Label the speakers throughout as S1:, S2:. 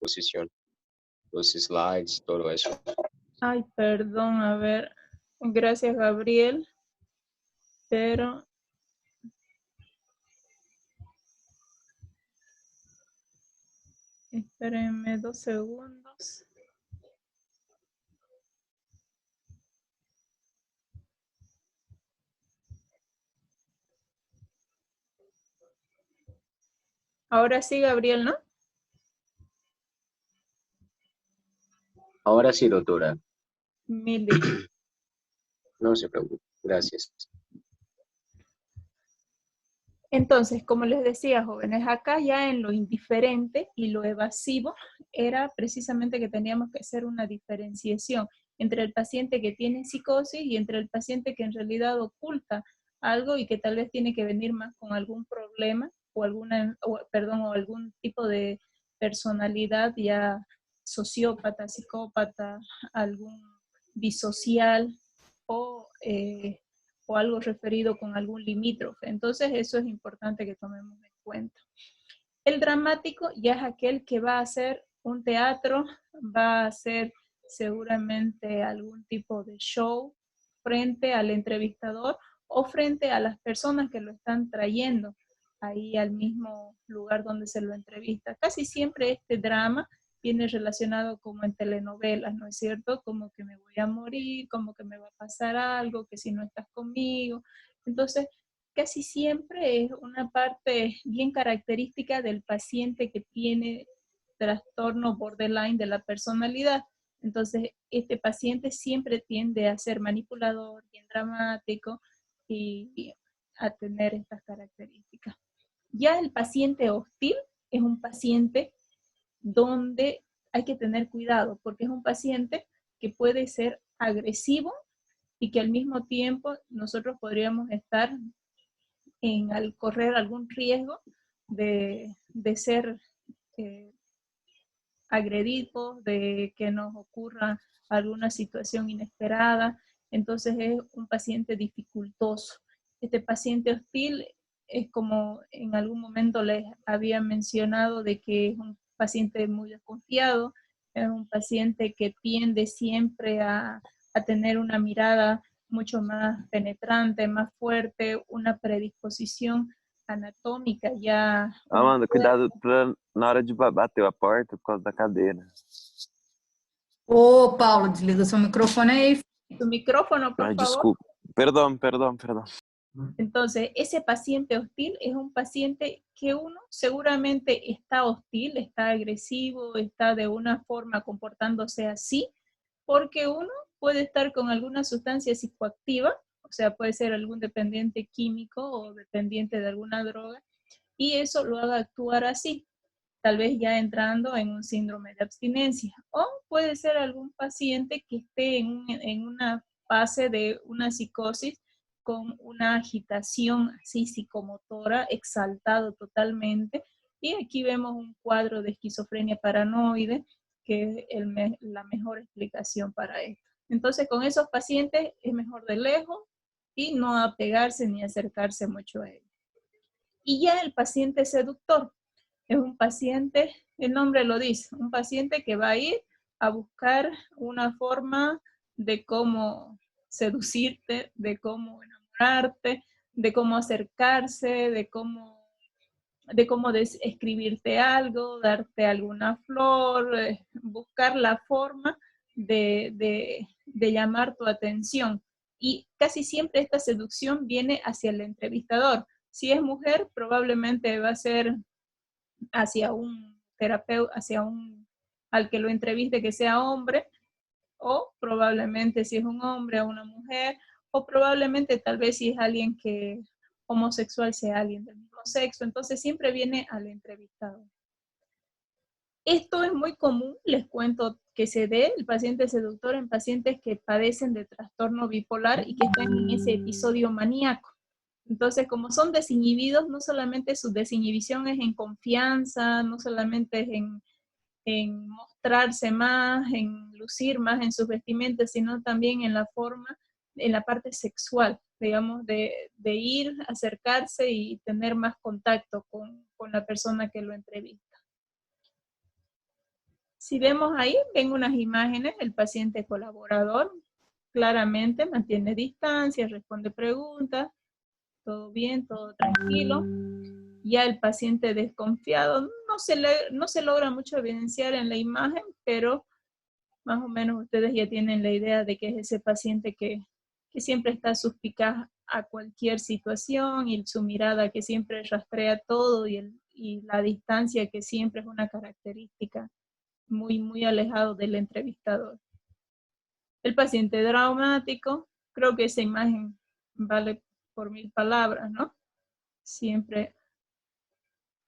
S1: exposición, los slides, todo eso.
S2: Ay, perdón, a ver. Gracias, Gabriel. Pero espérenme 2 segundos. Ahora sí, Gabriel, ¿no?
S1: Ahora sí, doctora.
S2: Mil disculpas.
S1: No se preocupe. Gracias.
S2: Entonces, como les decía, jóvenes, acá ya en lo indiferente y lo evasivo era precisamente que teníamos que hacer una diferenciación entre el paciente que tiene psicosis y entre el paciente que en realidad oculta algo y que tal vez tiene que venir más con algún problema o o algún tipo de personalidad ya sociópata, psicópata, algún disocial o o algo referido con algún limítrofe. Entonces eso es importante que tomemos en cuenta. El dramático ya es aquel que va a hacer un teatro, va a hacer seguramente algún tipo de show frente al entrevistador o frente a las personas que lo están trayendo ahí al mismo lugar donde se lo entrevista. Casi siempre este drama viene relacionado como en telenovelas, ¿no es cierto? Como que me voy a morir, como que me va a pasar algo, que si no estás conmigo. Entonces, casi siempre es una parte bien característica del paciente que tiene trastorno borderline de la personalidad. Entonces, este paciente siempre tiende a ser manipulador, bien dramático y a tener estas características. Ya el paciente hostil es un paciente donde hay que tener cuidado, porque es un paciente que puede ser agresivo y que al mismo tiempo nosotros podríamos estar al correr algún riesgo de ser agredidos, de que nos ocurra alguna situación inesperada. Entonces es un paciente dificultoso. Este paciente hostil es como en algún momento les había mencionado de que es un paciente muy desconfiado, es un paciente que tiende siempre a tener una mirada mucho más penetrante, más fuerte, una predisposición anatómica ya.
S3: Amanda, cuidado na hora de bater a porta por causa da cadeira.
S4: Ô, Paulo, desliga seu microfone aí.
S2: Tu micrófono, por favor.
S3: Desculpa. Perdón.
S2: Entonces, ese paciente hostil es un paciente que uno seguramente está hostil, está agresivo, está de una forma comportándose así, porque uno puede estar con alguna sustancia psicoactiva, o sea, puede ser algún dependiente químico o dependiente de alguna droga, y eso lo haga actuar así, tal vez ya entrando en un síndrome de abstinencia. O puede ser algún paciente que esté en una fase de una psicosis con una agitación así psicomotora, exaltado totalmente, y aquí vemos un cuadro de esquizofrenia paranoide, que es la mejor explicación para esto. Entonces, con esos pacientes es mejor de lejos y no apegarse ni acercarse mucho a ellos. Y ya el paciente seductor es un paciente, el nombre lo dice, un paciente que va a ir a buscar una forma de cómo seducirte, de cómo enamorarte, de cómo acercarse, de cómo escribirte algo, darte alguna flor, buscar la forma de llamar tu atención. Y casi siempre esta seducción viene hacia el entrevistador. Si es mujer, probablemente va a ser hacia un terapeuta, al que lo entreviste que sea hombre, o probablemente si es un hombre a una mujer, o probablemente tal vez si es alguien que homosexual sea alguien del mismo sexo. Entonces siempre viene al entrevistado. Esto es muy común, les cuento, que se dé el paciente seductor en pacientes que padecen de trastorno bipolar y que están en ese episodio maníaco. Entonces, como son desinhibidos, no solamente su desinhibición es en confianza, no solamente es en mostrarse más, en lucir más en sus vestimentas, sino también en la forma, en la parte sexual, digamos, de ir, acercarse y tener más contacto con la persona que lo entrevista. Si vemos ahí, ven unas imágenes, el paciente colaborador claramente mantiene distancia, responde preguntas, todo bien, todo tranquilo. Ya el paciente desconfiado no se logra mucho evidenciar en la imagen, pero más o menos ustedes ya tienen la idea de que es ese paciente que siempre está suspicaz a cualquier situación y su mirada que siempre rastrea todo y la distancia que siempre es una característica muy, muy alejado del entrevistador. El paciente dramático, creo que esa imagen vale por 1000 palabras, ¿no? Siempre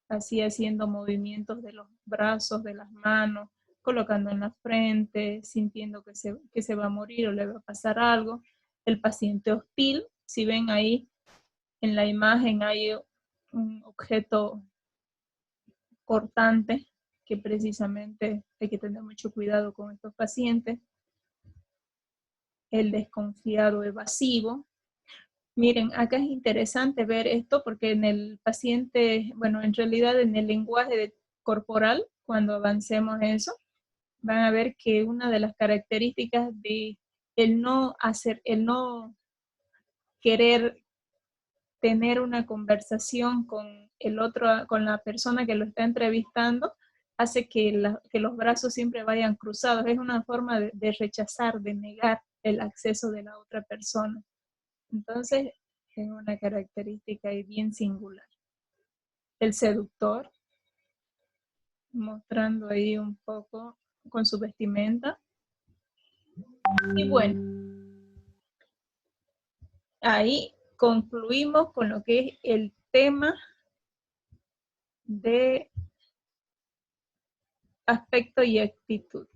S2: así haciendo movimientos de los brazos, de las manos, colocando en la frente, sintiendo que se va a morir o le va a pasar algo. El paciente hostil, si ven ahí en la imagen hay un objeto cortante que precisamente hay que tener mucho cuidado con estos pacientes. El desconfiado evasivo. Miren, acá es interesante ver esto porque en el paciente, bueno, en realidad en el lenguaje corporal, cuando avancemos eso, van a ver que una de las características de el no querer tener una conversación con el otro, con la persona que lo está entrevistando, hace que los brazos siempre vayan cruzados. Es una forma de rechazar, de negar el acceso de la otra persona. Entonces, es una característica bien singular. El seductor, mostrando ahí un poco con su vestimenta. Y bueno, ahí concluimos con lo que es el tema de aspecto y actitud.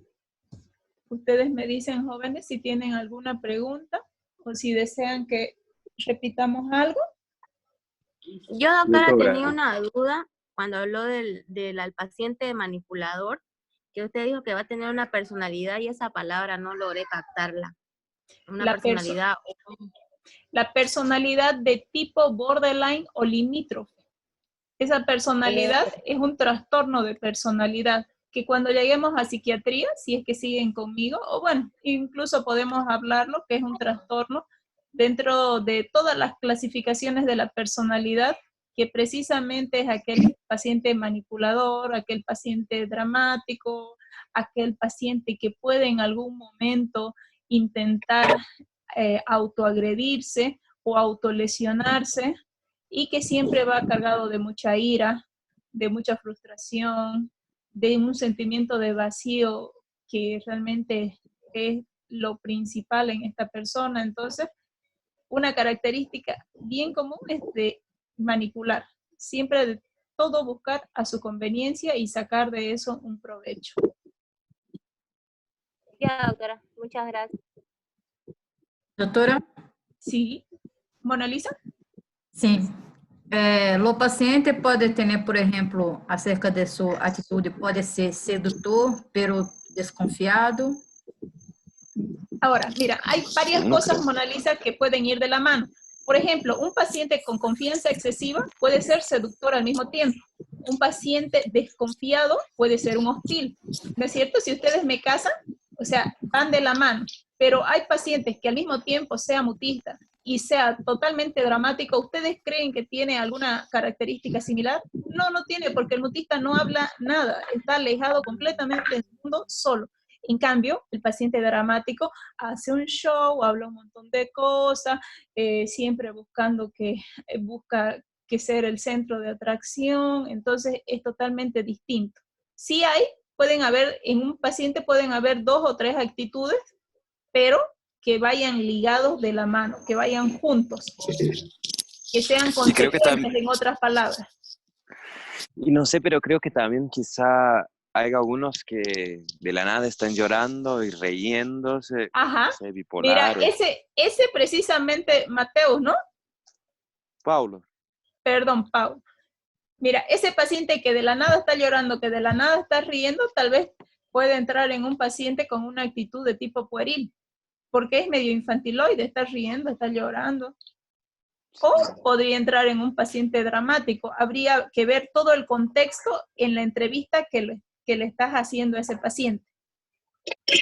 S2: Ustedes me dicen, jóvenes, si tienen alguna pregunta o si desean que repitamos algo.
S5: Yo, doctora,
S1: Doctora.
S5: tenía una duda cuando habló al paciente manipulador, que usted dijo que va a tener una personalidad y esa palabra no logré captarla. Una personalidad.
S2: La personalidad de tipo borderline o limítrofe. Esa personalidad es un trastorno de personalidad que cuando lleguemos a psiquiatría, si es que siguen conmigo, o bueno, incluso podemos hablarlo, que es un trastorno dentro de todas las clasificaciones de la personalidad, que precisamente es aquel paciente manipulador, aquel paciente dramático, aquel paciente que puede en algún momento intentar autoagredirse o autolesionarse, y que siempre va cargado de mucha ira, de mucha frustración, de un sentimiento de vacío que realmente es lo principal en esta persona. Entonces, una característica bien común es de manipular, siempre de todo buscar a su conveniencia y sacar de eso un provecho.
S5: Ya, doctora, muchas gracias.
S4: Doutora?
S2: Sí, Mona Lisa.
S4: Sim. O paciente pode ter, por exemplo, acerca de sua atitude, pode ser sedutor, pero desconfiado.
S2: Ahora, mira, hay varias cosas, Mona Lisa, que pueden ir de la mano. Por ejemplo, un paciente con confianza excesiva puede ser seductor al mismo tiempo. Un paciente desconfiado puede ser un hostil. ¿No es cierto? Si ustedes me casan, o sea, van de la mano. Pero hay pacientes que al mismo tiempo sea mutista y sea totalmente dramático. ¿Ustedes creen que tiene alguna característica similar? No, no tiene, porque el mutista no habla nada. Está alejado completamente del mundo solo. En cambio, el paciente dramático hace un show, habla un montón de cosas, siempre buscando busca que ser el centro de atracción, entonces es totalmente distinto. Sí en un paciente pueden haber 2 o 3 actitudes, pero que vayan ligados de la mano, que vayan juntos, que sean consecuentes, en otras palabras.
S3: Y no sé, pero creo que también quizá hay algunos que de la nada están llorando y riéndose.
S2: Ajá.
S3: No sé, bipolar.
S2: Mira, ese precisamente Mateus, ¿no?
S3: Paulo.
S2: Perdón, Pau. Mira, ese paciente que de la nada está llorando, que de la nada está riendo, tal vez puede entrar en un paciente con una actitud de tipo pueril, porque es medio infantiloide, está riendo, está llorando. O podría entrar en un paciente dramático. Habría que ver todo el contexto en la entrevista que le estás haciendo a ese paciente.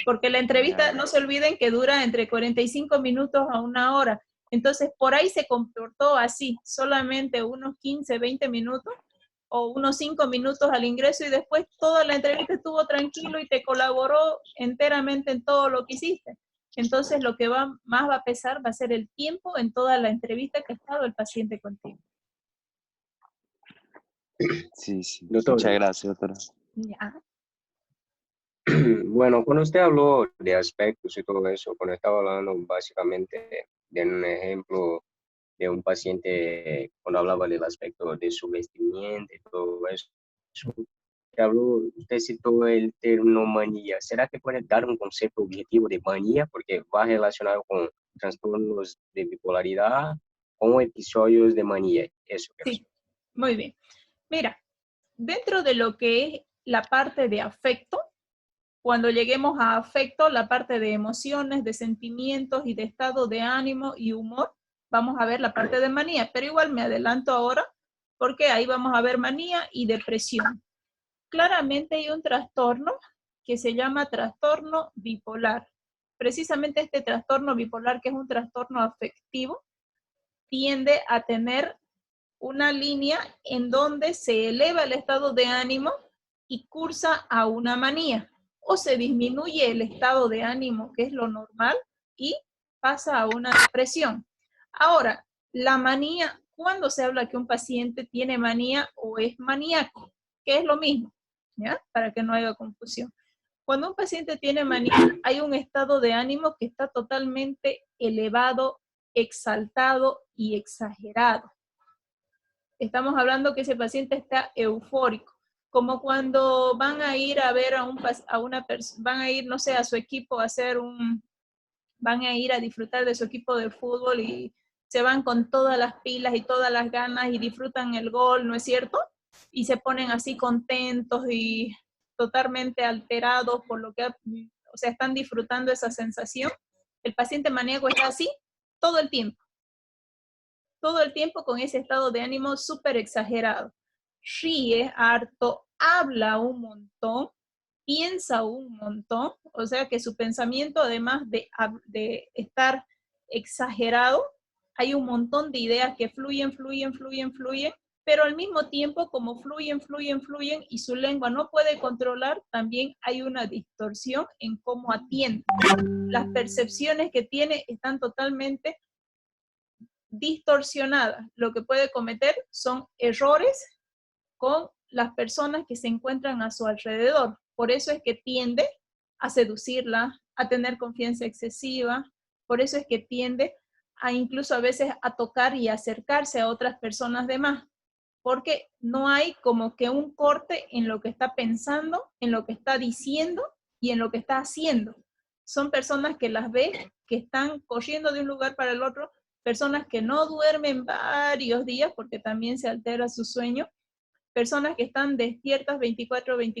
S2: Porque la entrevista, no se olviden que dura entre 45 minutos a 1 hora. Entonces, por ahí se comportó así, solamente unos 15, 20 minutos o unos 5 minutos al ingreso y después toda la entrevista estuvo tranquilo y te colaboró enteramente en todo lo que hiciste. Entonces, lo que más va a pesar va a ser el tiempo en toda la entrevista que ha estado el paciente contigo.
S3: Sí, sí.
S1: Doctor.
S3: Muchas gracias, doctora.
S2: Ya.
S1: Bueno, cuando usted habló de aspectos y todo eso, cuando estaba hablando básicamente de un ejemplo de un paciente, cuando hablaba del aspecto de su vestimenta y todo eso, usted citó el término manía. ¿Será que puede dar un concepto objetivo de manía? Porque va relacionado con trastornos de bipolaridad o episodios de manía. Eso.
S2: Sí, muy bien. Mira, dentro de lo que es la parte de afecto, cuando lleguemos a afecto, la parte de emociones, de sentimientos y de estado de ánimo y humor, vamos a ver la parte de manía, pero igual me adelanto ahora porque ahí vamos a ver manía y depresión. Claramente hay un trastorno que se llama trastorno bipolar. Precisamente este trastorno bipolar, que es un trastorno afectivo, tiende a tener una línea en donde se eleva el estado de ánimo y cursa a una manía. O se disminuye el estado de ánimo, que es lo normal, y pasa a una depresión. Ahora, la manía, ¿cuándo se habla que un paciente tiene manía o es maníaco? Que es lo mismo, ¿ya? Para que no haya confusión. Cuando un paciente tiene manía, hay un estado de ánimo que está totalmente elevado, exaltado y exagerado. Estamos hablando que ese paciente está eufórico, como cuando van a ir a ver a una persona, van a ir, no sé, a su equipo a van a ir a disfrutar de su equipo de fútbol y se van con todas las pilas y todas las ganas y disfrutan el gol, ¿no es cierto? Y se ponen así contentos y totalmente alterados por lo que, o sea, están disfrutando esa sensación. El paciente maníaco está así todo el tiempo con ese estado de ánimo súper exagerado. Ríe harto, habla un montón, piensa un montón, o sea que su pensamiento, además de estar exagerado, hay un montón de ideas que fluyen, pero al mismo tiempo, como fluyen, y su lengua no puede controlar, también hay una distorsión en cómo atiende. Las percepciones que tiene están totalmente distorsionadas. Lo que puede cometer son errores con las personas que se encuentran a su alrededor. Por eso es que tiende a seducirla, a tener confianza excesiva, por eso es que tiende a incluso a veces a tocar y acercarse a otras personas de más, porque no hay como que un corte en lo que está pensando, en lo que está diciendo y en lo que está haciendo. Son personas que las ves que están corriendo de un lugar para el otro, personas que no duermen varios días porque también se altera su sueño, personas que están despiertas 24 horas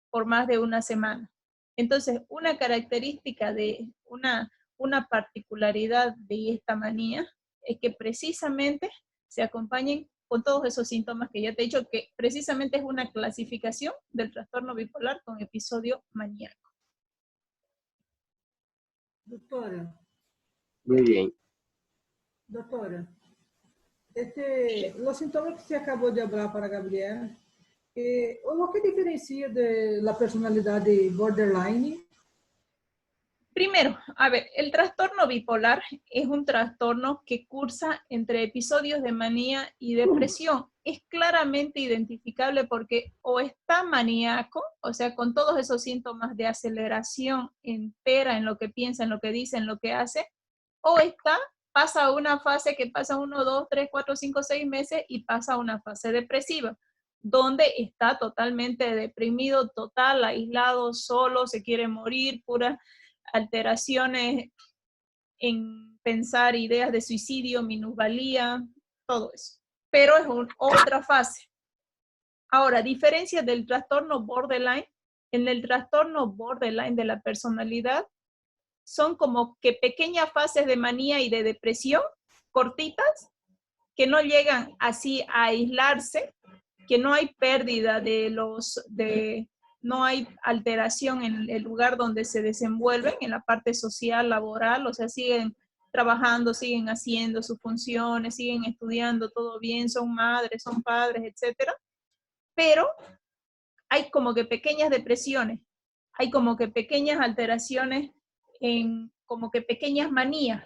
S2: por más de una semana. Entonces, una característica de una particularidad de esta manía es que precisamente se acompañen con todos esos síntomas que ya te he dicho, que precisamente es una clasificación del trastorno bipolar con episodio maníaco.
S6: Doutora.
S1: Muy bien.
S6: Doutora, los sintomas que você acabou de hablar para Gabriela, o que diferencia de la personalidad borderline?
S2: Primero, a ver, el trastorno bipolar es un trastorno que cursa entre episodios de manía y depresión. Es claramente identificable porque o está maníaco, o sea, con todos esos síntomas de aceleración entera en lo que piensa, en lo que dice, en lo que hace, o pasa una fase que pasa 1, 2, 3, 4, 5, 6 meses y pasa a una fase depresiva, donde está totalmente deprimido, total, aislado, solo, se quiere morir, pura alteraciones en pensar ideas de suicidio, minusvalía, todo eso. Pero es otra fase. Ahora, diferencia del trastorno borderline, en el trastorno borderline de la personalidad, son como que pequeñas fases de manía y de depresión, cortitas, que no llegan así a aislarse, que no hay pérdida no hay alteración en el lugar donde se desenvuelven, en la parte social, laboral, o sea, siguen trabajando, siguen haciendo sus funciones, siguen estudiando, todo bien, son madres, son padres, etcétera, pero hay como que pequeñas depresiones, hay como que pequeñas alteraciones, como que pequeñas manías,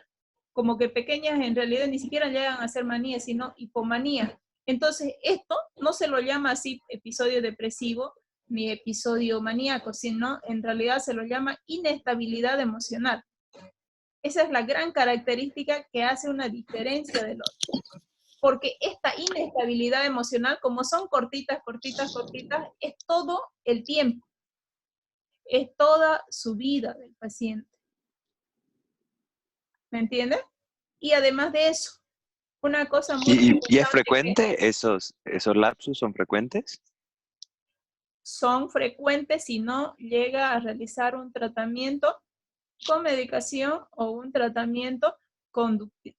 S2: como que pequeñas, en realidad ni siquiera llegan a ser manías, sino hipomanías. Entonces, esto no se lo llama así episodio depresivo ni episodio maníaco, sino en realidad se lo llama inestabilidad emocional. Esa es la gran característica que hace una diferencia del otro. Porque esta inestabilidad emocional, como son cortitas, es todo el tiempo. Es toda su vida del paciente. ¿Me entiendes? Y además de eso, una cosa muy importante.
S3: ¿Y es frecuente? ¿Esos lapsus son frecuentes?
S2: Son frecuentes si no llega a realizar un tratamiento con medicación o un tratamiento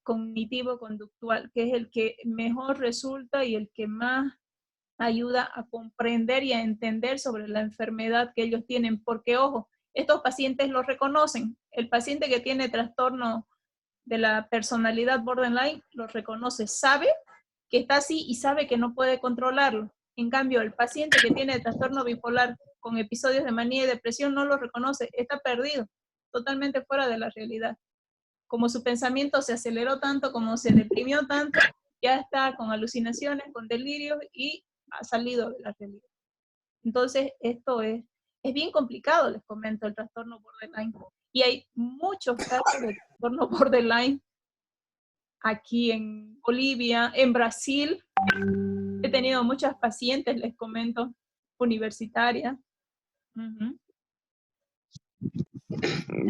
S2: cognitivo-conductual, que es el que mejor resulta y el que más ayuda a comprender y a entender sobre la enfermedad que ellos tienen, porque ojo, estos pacientes lo reconocen. El paciente que tiene trastorno de la personalidad borderline lo reconoce, sabe que está así y sabe que no puede controlarlo. En cambio, el paciente que tiene trastorno bipolar con episodios de manía y depresión no lo reconoce, está perdido, totalmente fuera de la realidad. Como su pensamiento se aceleró tanto, como se deprimió tanto, ya está con alucinaciones, con delirios y ha salido de la realidad. Entonces, esto es bien complicado, les comento, el trastorno borderline. Y hay muchos casos de trastorno borderline aquí en Bolivia, en Brasil. He tenido muchas pacientes, les comento, universitarias.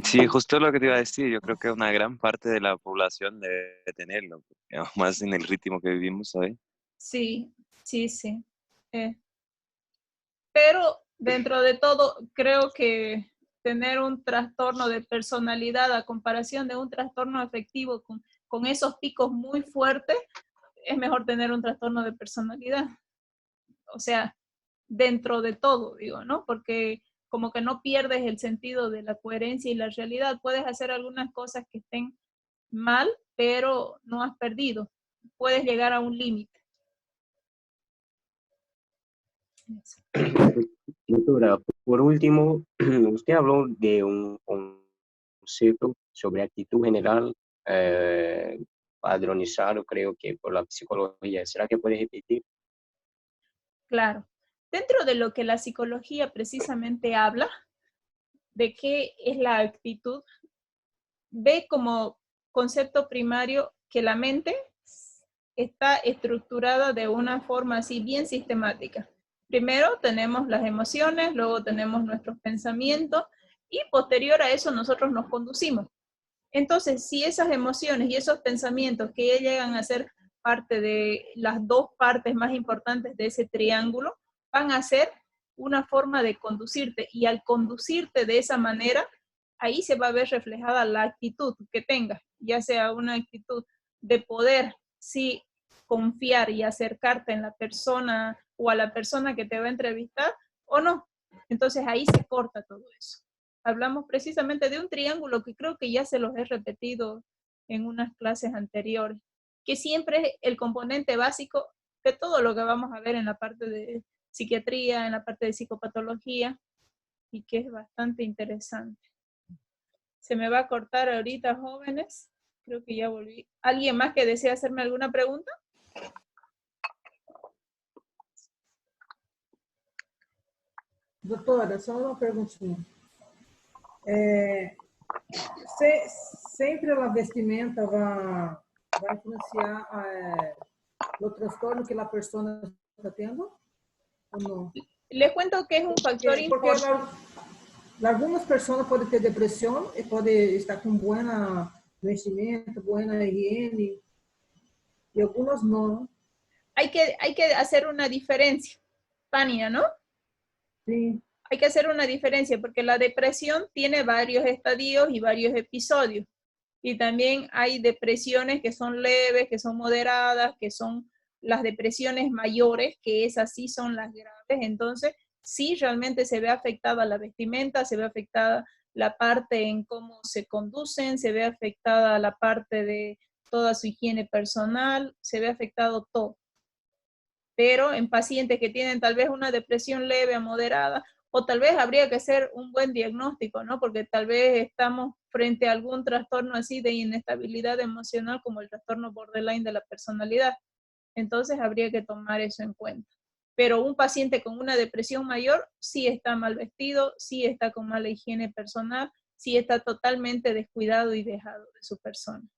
S3: Sí, justo lo que te iba a decir. Yo creo que una gran parte de la población debe tenerlo, más en el ritmo que vivimos hoy.
S2: Sí. Pero dentro de todo, creo que tener un trastorno de personalidad a comparación de un trastorno afectivo con esos picos muy fuertes, es mejor tener un trastorno de personalidad. O sea, dentro de todo, digo, ¿no? Porque como que no pierdes el sentido de la coherencia y la realidad. Puedes hacer algunas cosas que estén mal, pero no has perdido. Puedes llegar a un límite.
S1: Doctora, por último, usted habló de un concepto sobre actitud general padronizado, creo que por la psicología. ¿Será que puede repetir?
S2: Claro. Dentro de lo que la psicología precisamente habla, de qué es la actitud, ve como concepto primario que la mente está estructurada de una forma así bien sistemática. Primero tenemos las emociones, luego tenemos nuestros pensamientos y posterior a eso nosotros nos conducimos. Entonces, si esas emociones y esos pensamientos que ya llegan a ser parte de las dos partes más importantes de ese triángulo, van a ser una forma de conducirte, y al conducirte de esa manera, ahí se va a ver reflejada la actitud que tengas, ya sea una actitud de poder, sí, confiar y acercarte en la persona o a la persona que te va a entrevistar, o no. Entonces ahí se corta todo eso. Hablamos precisamente de un triángulo que creo que ya se los he repetido en unas clases anteriores, que siempre es el componente básico de todo lo que vamos a ver en la parte de psiquiatría, en la parte de psicopatología, y que es bastante interesante. Se me va a cortar ahorita, jóvenes. Creo que ya volví. ¿Alguien más que desea hacerme alguna pregunta?
S6: Doutora, só uma perguntinha. Sempre a vestimenta vai influenciar o transtorno que a pessoa está tendo? Ou não?
S2: Les cuento que es un factor importante.
S6: Algumas pessoas podem ter depressão e podem estar com bom vestimenta, boa higiene, y algunos no.
S2: Hay que hacer una diferencia, Tania, ¿no?
S6: Sí.
S2: Hay que hacer una diferencia porque la depresión tiene varios estadios y varios episodios. Y también hay depresiones que son leves, que son moderadas, que son las depresiones mayores, que esas sí son las graves. Entonces, sí realmente se ve afectada la vestimenta, se ve afectada la parte en cómo se conducen, se ve afectada la parte de toda su higiene personal, se ve afectado todo. Pero en pacientes que tienen tal vez una depresión leve a moderada, o tal vez habría que hacer un buen diagnóstico, ¿no? Porque tal vez estamos frente a algún trastorno así de inestabilidad emocional como el trastorno borderline de la personalidad. Entonces habría que tomar eso en cuenta. Pero un paciente con una depresión mayor sí está mal vestido, sí está con mala higiene personal, sí está totalmente descuidado y dejado de su persona.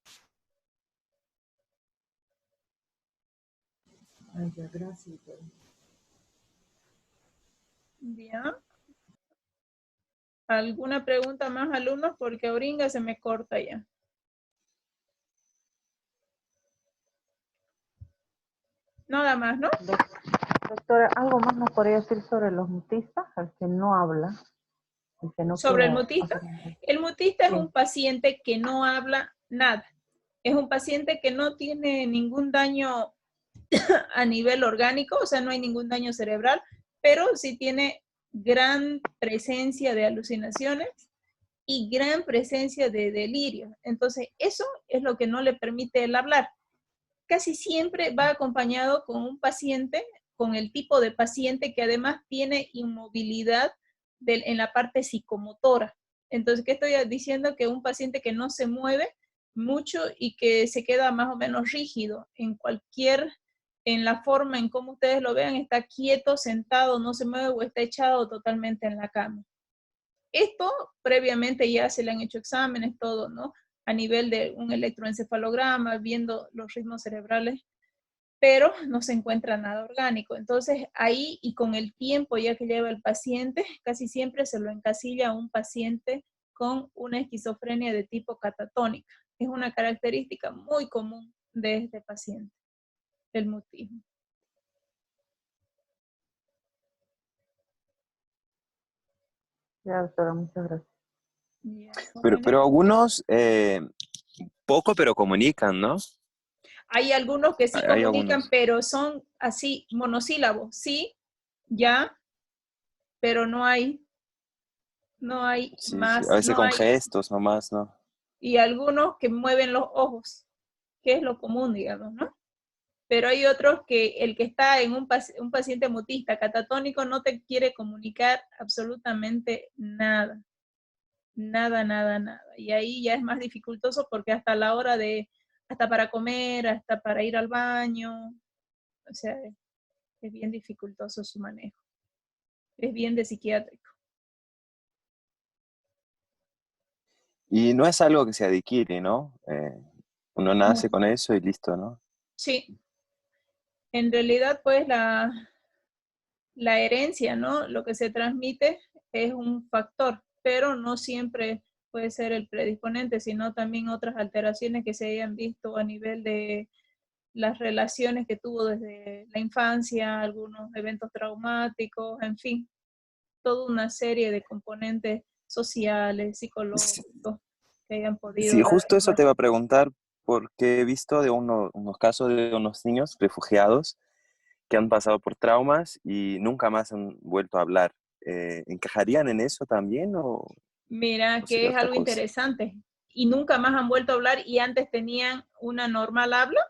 S6: Ay, ya, gracias.
S2: Bien. ¿Alguna pregunta más, alumnos? Porque ahorita se me corta ya. Nada más, ¿no?
S7: Doctora, ¿algo más nos podría decir sobre los mutistas? El que no habla, el que no
S2: Sobre el
S7: quiere
S2: mutista.
S7: hacer-
S2: El mutista es
S7: Sí.
S2: un paciente que no habla nada. Es un paciente que no tiene ningún daño a nivel orgánico, o sea, no hay ningún daño cerebral, pero sí tiene gran presencia de alucinaciones y gran presencia de delirio. Entonces, eso es lo que no le permite el hablar. Casi siempre va acompañado con un paciente, con el tipo de paciente que además tiene inmovilidad en la parte psicomotora. Entonces, ¿qué estoy diciendo? Que un paciente que no se mueve mucho y que se queda más o menos rígido en la forma en cómo ustedes lo vean, está quieto, sentado, no se mueve o está echado totalmente en la cama. Esto previamente ya se le han hecho exámenes, todo, ¿no? A nivel de un electroencefalograma, viendo los ritmos cerebrales, pero no se encuentra nada orgánico. Entonces ahí y con el tiempo ya que lleva el paciente, casi siempre se lo encasilla a un paciente con una esquizofrenia de tipo catatónica. Es una característica muy común de este paciente, el mutismo.
S7: Ya, doctora, muchas gracias.
S2: Ya,
S3: Pero
S2: jóvenes.
S3: algunos poco, pero comunican, ¿no?
S2: Hay algunos que sí
S3: Hay
S2: comunican,
S3: algunos.
S2: pero son así monosílabos, sí, ya, pero no hay
S3: Sí, sí. A
S2: más,
S3: veces
S2: no
S3: con
S2: hay.
S3: gestos nomás, ¿no?
S2: Y algunos que mueven los ojos, que es lo común, digamos, ¿no? Pero hay otros que el que está en un paciente mutista catatónico no te quiere comunicar absolutamente nada. Nada, nada, nada. Y ahí ya es más dificultoso porque hasta para comer, hasta para ir al baño, o sea, es bien dificultoso su manejo. Es bien de psiquiátrico.
S3: Y no es algo que se adquiere, ¿no? Uno nace
S2: No.
S3: con eso y listo, ¿no?
S2: Sí, en realidad pues la herencia, ¿no? Lo que se transmite es un factor, pero no siempre puede ser el predisponente, sino también otras alteraciones que se hayan visto a nivel de las relaciones que tuvo desde la infancia, algunos eventos traumáticos, en fin, toda una serie de componentes sociales,
S3: Sí,
S2: psicológicos que hayan podido
S3: sí,
S2: dar
S3: justo eso
S2: lugar.
S3: te iba a preguntar, porque he visto de unos casos de unos niños refugiados que han pasado por traumas y nunca más han vuelto a hablar. ¿Encajarían en eso también
S2: Mira,
S3: o
S2: que
S3: sería
S2: es
S3: otra
S2: algo
S3: cosa?
S2: interesante. Y nunca más han vuelto a hablar y antes tenían una normal habla.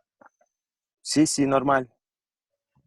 S3: Sí, sí, normal.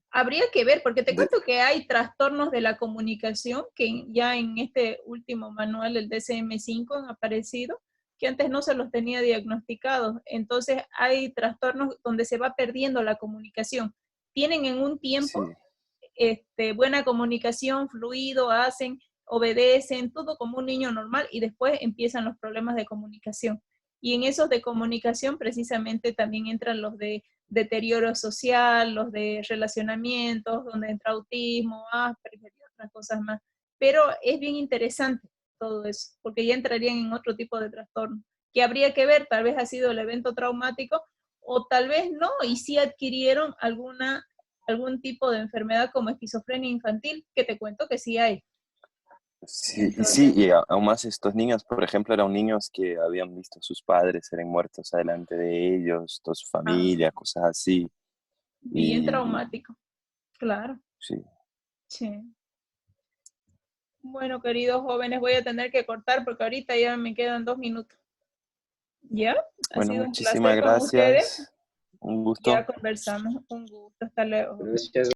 S2: Habría que ver, porque te
S3: De-
S2: cuento que hay trastornos de la comunicación que ya en este último manual, el DSM-5, han aparecido, que antes no se los tenía diagnosticados. Entonces hay trastornos donde se va perdiendo la comunicación. Tienen en un tiempo
S3: sí,
S2: buena comunicación, fluido, hacen, obedecen, todo como un niño normal y después empiezan los problemas de comunicación. Y en esos de comunicación precisamente también entran los de deterioro social, los de relacionamientos, donde entra autismo, Asperger y otras cosas más. Pero es bien interesante todo eso, porque ya entrarían en otro tipo de trastorno, que habría que ver, tal vez ha sido el evento traumático, o tal vez no, y sí adquirieron algún tipo de enfermedad como esquizofrenia infantil, que te cuento que sí hay.
S3: sí, y sí,
S2: Entonces,
S3: y aún más estos niños, por ejemplo, eran niños que habían visto a sus padres ser muertos delante de ellos, toda su
S2: ah,
S3: familia, cosas así.
S2: Bien
S3: Y
S2: traumático, claro.
S3: sí.
S2: Sí. Bueno, queridos jóvenes, voy a tener que cortar porque ahorita ya me quedan 2 minutos. ¿Ya? Ha
S3: Bueno,
S2: sido un
S3: muchísimas
S2: placer con ustedes.
S3: gracias. Un
S2: Ya
S3: gusto.
S2: conversamos. Un gusto. Hasta luego.
S1: Gracias.